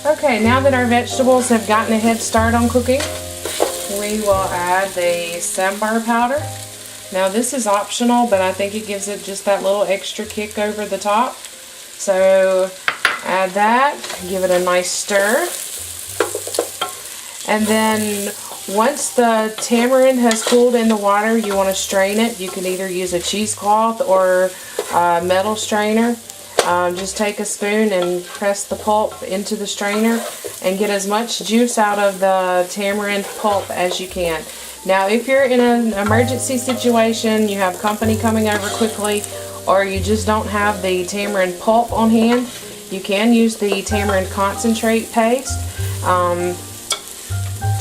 Okay, now that our vegetables have gotten a head start on cooking, we will add the sambar powder. Now this is optional, but I think it gives it just that little extra kick over the top. So add that, give it a nice stir. And then once the tamarind has cooled in the water, you want to strain it. You can either use a cheesecloth or a metal strainer. Just take a spoon and press the pulp into the strainer and get as much juice out of the tamarind pulp as you can. Now if you're in an emergency situation, you have company coming over quickly, or you just don't have the tamarind pulp on hand, you can use the tamarind concentrate paste.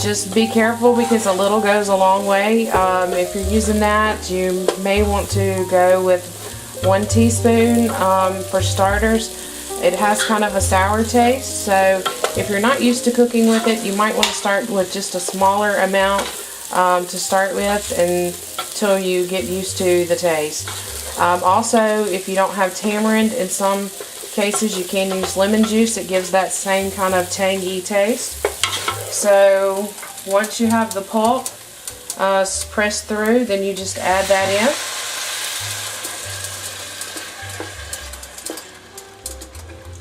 Just be careful because a little goes a long way. If you're using that, you may want to go with 1 teaspoon for starters. It has kind of a sour taste, so if you're not used to cooking with it, you might want to start with just a smaller amount to start with until you get used to the taste. Also, if you don't have tamarind, in some cases you can use lemon juice. It gives that same kind of tangy taste. So once you have the pulp pressed through, then you just add that in.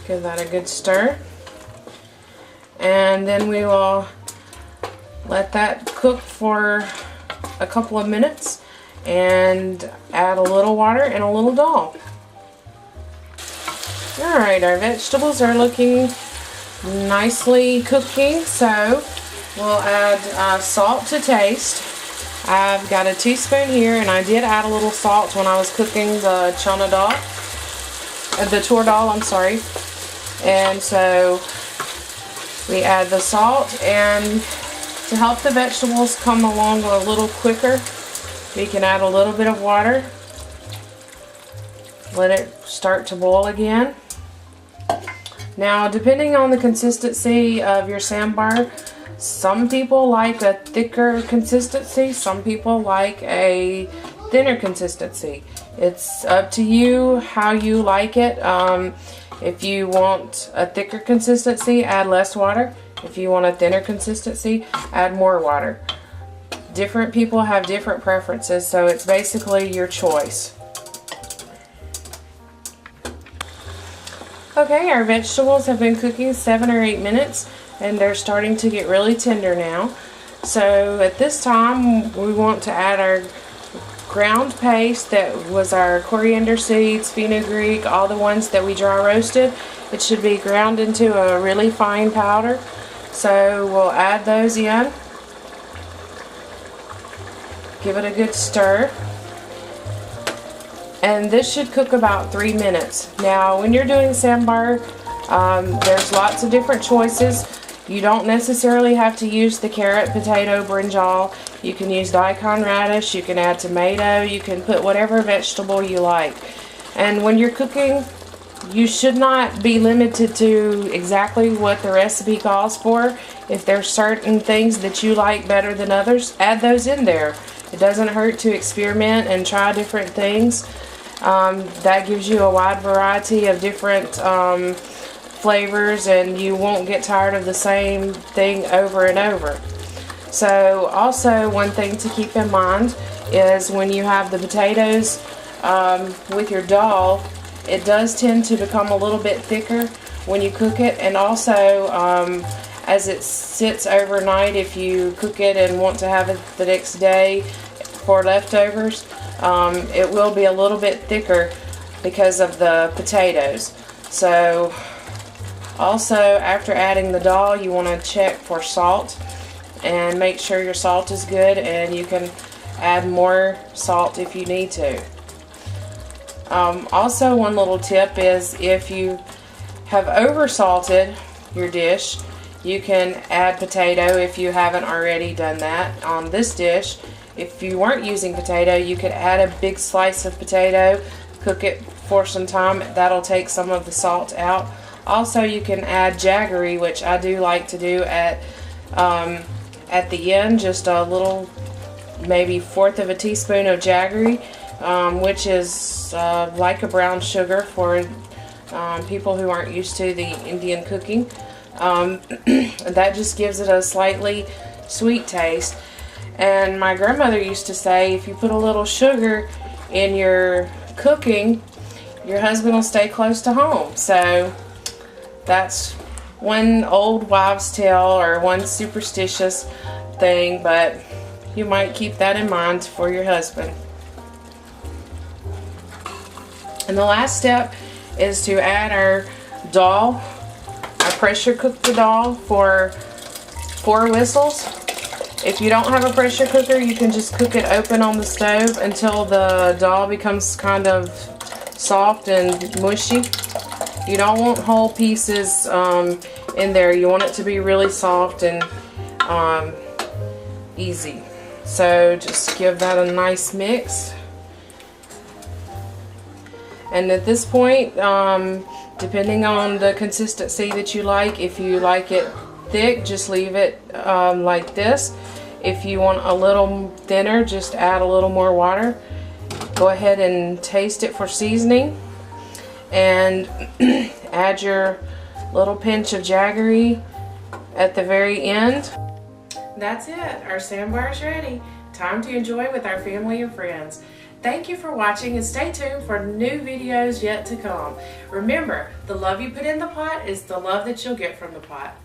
Give that a good stir. And then we will let that cook for a couple of minutes and add a little water and a little dal. Alright, our vegetables are looking nicely cooking, so we'll add salt to taste. I've got a teaspoon here, and I did add a little salt when I was cooking the chana dal, the tur dal, I'm sorry. And so we add the salt, and to help the vegetables come along a little quicker, we can add a little bit of water. Let it start to boil again. Now, depending on the consistency of your sambar, some people like a thicker consistency, some people like a thinner consistency. It's up to you how you like it. If you want a thicker consistency, add less water. If you want a thinner consistency, add more water. Different people have different preferences, so it's basically your choice. Okay, our vegetables have been cooking 7 or 8 minutes, and they're starting to get really tender now. So at this time, we want to add our ground paste that was our coriander seeds, fenugreek, all the ones that we dry roasted. It should be ground into a really fine powder. So we'll add those in. Give it a good stir. And this should cook about 3 minutes. Now, when you're doing sambar, there's lots of different choices. You don't necessarily have to use the carrot, potato, brinjal. You can use daikon radish, you can add tomato, you can put whatever vegetable you like. And when you're cooking, you should not be limited to exactly what the recipe calls for. If there's certain things that you like better than others, add those in there. It doesn't hurt to experiment and try different things. That gives you a wide variety of different flavors, and you won't get tired of the same thing over and over. So also, one thing to keep in mind is when you have the potatoes with your dal, it does tend to become a little bit thicker when you cook it, and also as it sits overnight, if you cook it and want to have it the next day for leftovers, it will be a little bit thicker because of the potatoes. So also, after adding the dal, you want to check for salt and make sure your salt is good, and you can add more salt if you need to. Also, one little tip is if you have over salted your dish, you can add potato if you haven't already done that on this dish. If you weren't using potato, you could add a big slice of potato, cook it for some time. That'll take some of the salt out. Also, you can add jaggery, which I do like to do at the end, just a little, maybe 1/4 of a teaspoon of jaggery, which is like a brown sugar for people who aren't used to the Indian cooking. That just gives it a slightly sweet taste. And my grandmother used to say, if you put a little sugar in your cooking, your husband will stay close to home. So that's one old wives' tale or one superstitious thing, but you might keep that in mind for your husband. And the last step is to add our dal. I pressure cook the dal for 4 whistles. If you don't have a pressure cooker, you can just cook it open on the stove until the dal becomes kind of soft and mushy. You don't want whole pieces in there. You want it to be really soft and easy. So just give that a nice mix. And at this point, depending on the consistency that you like, if you like it thick, just leave it like this. If you want a little thinner, just add a little more water. Go ahead and taste it for seasoning, and add your little pinch of jaggery at the very end. That's it. Our sambar is ready. Time to enjoy with our family and friends. Thank you for watching, and stay tuned for new videos yet to come. Remember, the love you put in the pot is the love that you'll get from the pot.